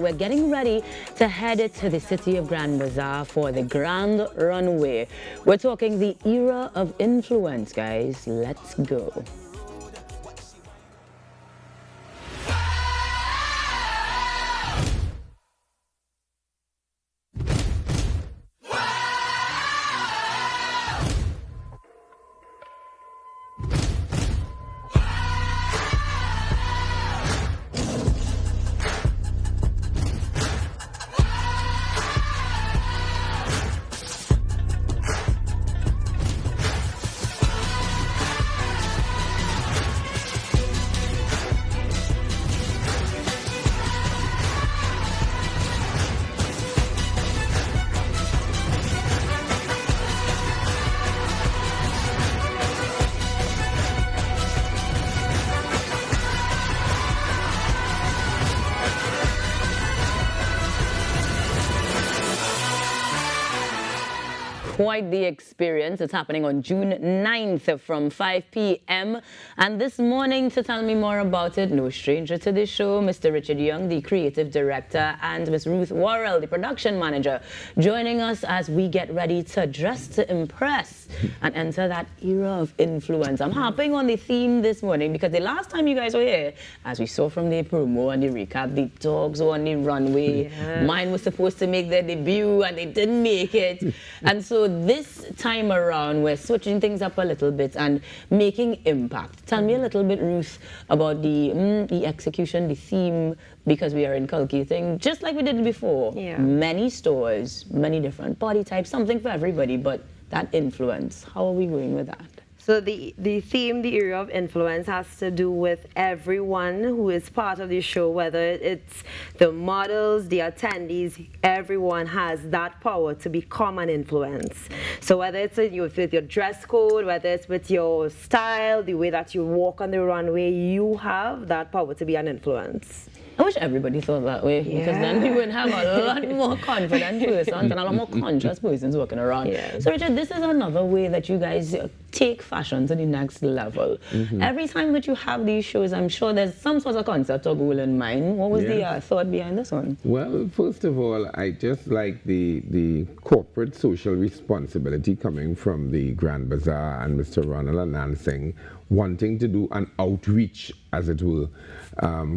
We're getting ready to head to the city of Grand Bazaar for the Grand Runway. We're talking the era of influence, guys. Let's go. Quite the experience. It's happening on June 9th from 5 p.m. And this morning, to tell me more about it, no stranger to this show, Mr. Richard Young, the creative director, and Ms. Ruth Worrell, the production manager, joining us as we get ready to dress to impress and enter that era of influence. I'm harping on the theme this morning because the last time you guys were here, as we saw from the promo and the recap, the dogs were on the runway. Yeah. Mine was supposed to make their debut and they didn't make it. And so this time around, we're switching things up a little bit and making impact. Tell me a little bit, Ruth, about the execution, the theme, because we are inculcating, just like we did before, many stores, many different body types, something for everybody, but that influence, how are we going with that? So the theme, the area of influence, has to do with everyone who is part of the show, whether it's the models, the attendees, everyone has that power to become an influence. So whether it's with your dress code, whether it's with your style, the way that you walk on the runway, you have that power to be an influence. I wish everybody thought that way, because then we would have a lot more confident persons and a lot more conscious persons walking around. Yes. So Richard, this is another way that you guys take fashion to the next level. Every time that you have these shows, I'm sure there's some sort of concept or goal in mind. What was the thought behind this one? Well, first of all, I just like the corporate social responsibility coming from the Grand Bazaar and Mr. Ronald and Nansing, wanting to do an outreach, as it were,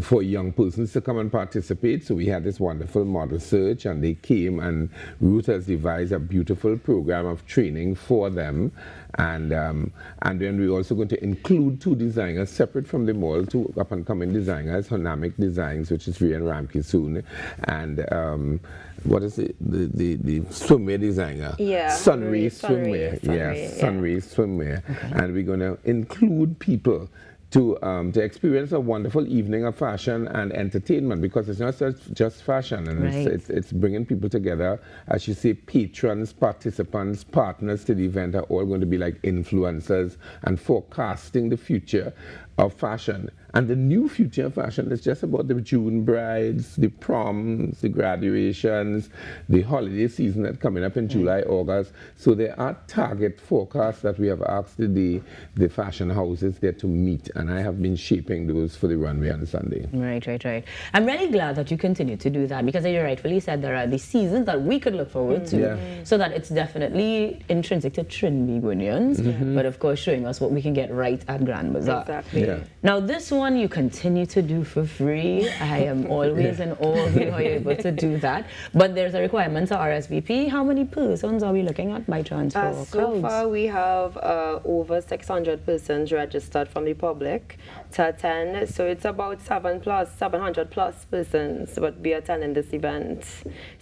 for young persons to come and participate. So we had this wonderful model search, and they came, and Ruth has devised a beautiful program of training for them. And then we're also going to include two designers separate from them all, two up-and-coming designers, Honamic Designs, which is Ria and Ramke soon, and what is it? The swimwear designer? Sunray Swimwear. Yes, Sunray Swimwear. Okay. And we're going to include people to experience a wonderful evening of fashion and entertainment, because it's not just fashion, and it's bringing people together. As you say, patrons, participants, partners to the event are all going to be like influencers and forecasting the future of fashion. And the new future of fashion is just about the June brides, the proms, the graduations, the holiday season that's coming up in July, August. So there are target forecasts that we have asked the fashion houses there to meet, and I have been shaping those for the runway on Sunday. Right. I'm really glad that you continue to do that, because as you rightfully said, there are the seasons that we could look forward to, so that it's definitely intrinsic to Trinbagonians, but of course showing us what we can get right at Grand Bazaar. Exactly. Yeah. Now this one you continue to do for free. I am always in awe of you how you're able to do that. But there's a requirement to RSVP. How many persons are we looking at by transfer? So far we have over 600 persons registered from the public to attend. So it's about 700 plus persons would be attending this event.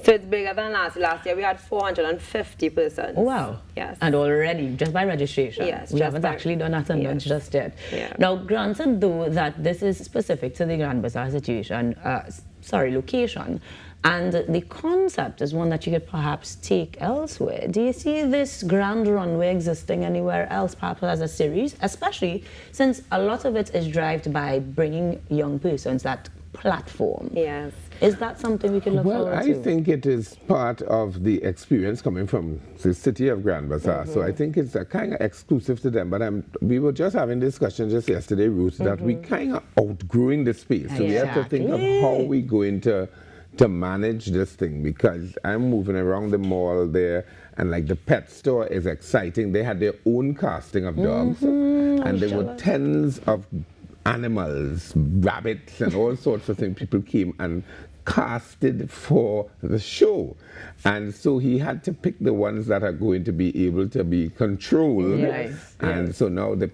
So it's bigger than last year. Last year we had 450 persons. Oh, wow. Yes. And already, just by registration. Yes. We haven't actually done attendance just yet. Yeah. Now, granted though that this is specific to the Grand Bazaar situation, location, and the concept is one that you could perhaps take elsewhere. Do you see this Grand Runway existing anywhere else, perhaps as a series, especially since a lot of it is driven by bringing young persons that platform? Yes. Is that something we can look forward to? Well, I think it is part of the experience coming from the city of Grand Bazaar. So I think it's a kind of exclusive to them. But we were just having discussion just yesterday, Ruth, that we kind of outgrowing the space. So we have to think of how we're going to to manage this thing, because I'm moving around the mall there, and like the pet store is exciting. They had their own casting of dogs, and there were tens of animals, rabbits, and all sorts of things. People came and casted for the show, and so he had to pick the ones that are going to be able to be controlled. Yes. And so now the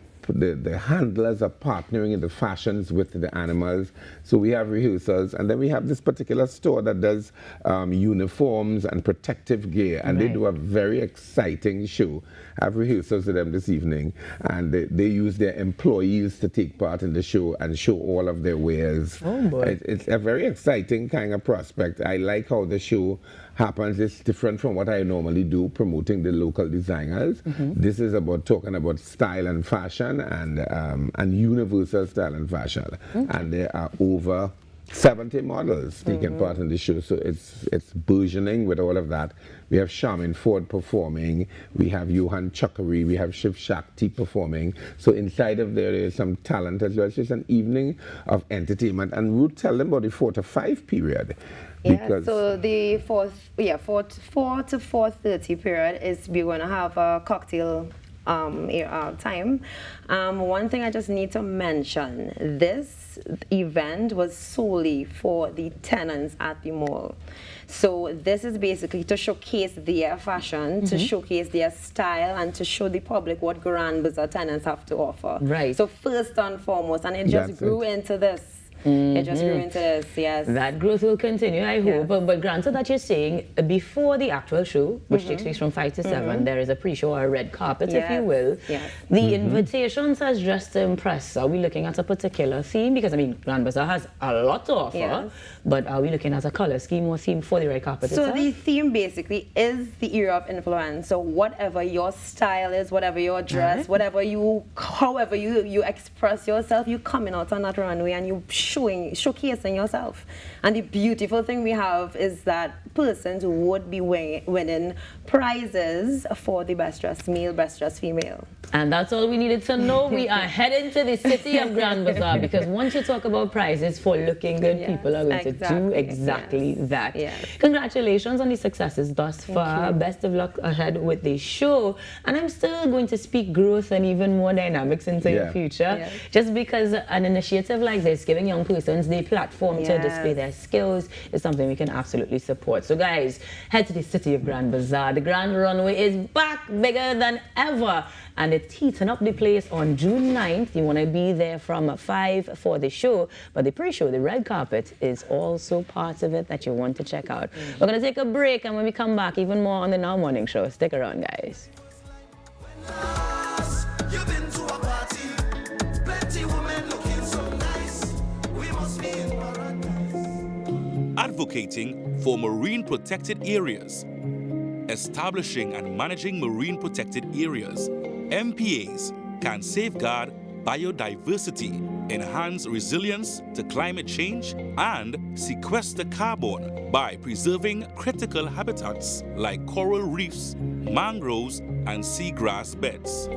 handlers are partnering in the fashions with the animals. So we have rehearsals, and then we have this particular store that does uniforms and protective gear, and they do a very exciting show. I have rehearsals with them this evening, and they use their employees to take part in the show and show all of their wares. Oh boy. It's a very exciting kind of prospect. I like how the show happens. It's different from what I normally do, promoting the local designers. This is about talking about style and fashion, and universal style and fashion. And there are over 70 models taking part in the show, so it's burgeoning with all of that. We have Charmin Ford performing, we have Johan Chakari, we have Shiv Shakti performing. So inside of there is some talent as well. It's just an evening of entertainment. And Ruth, tell them about the 4 to 5 period. Yeah, so the 4 to 4:30 period is we're going to have a cocktail time. One thing I just need to mention, this event was solely for the tenants at the mall. So this is basically to showcase their fashion, to showcase their style, and to show the public what Grand Bazaar tenants have to offer. Right. So first and foremost, and it just grew into this. It just grew into this, yes. That growth will continue, I hope. But granted that you're saying before the actual show, which takes place from 5 to 7, there is a pre-show or a red carpet, if you will. Yes. The invitations has just to impress. Are we looking at a particular theme? Because, I mean, Grand Bazaar has a lot to offer, but are we looking at a color scheme or theme for the red carpet So itself? the theme basically is the era of influence. So whatever your style is, whatever your dress, whatever however you express yourself, you coming out on that runway and you showcasing yourself. And the beautiful thing we have is that persons would be winning prizes for the best dressed male, best dressed female. And that's all we needed to know. We are heading to the city of Grand Bazaar, because once you talk about prizes for looking good, people are going to do exactly that. Yes. Congratulations on the successes thus far. Best of luck ahead with the show. And I'm still going to speak growth and even more dynamics into your future, just because an initiative like this, giving young persons the platform to display their skills, is something we can absolutely support. So guys, head to the city of Grand Bazaar. The Grand Runway is back bigger than ever, and it's heating up the place on June 9th. You want to be there from 5 for the show, but the pre-show, the red carpet, is also part of it that you want to check out. We're going to take a break, and when we come back, even more on the Now Morning Show. Stick around, guys. Advocating for marine protected areas. Establishing and managing marine protected areas. MPAs can safeguard biodiversity, enhance resilience to climate change, and sequester carbon by preserving critical habitats like coral reefs, mangroves, and seagrass beds.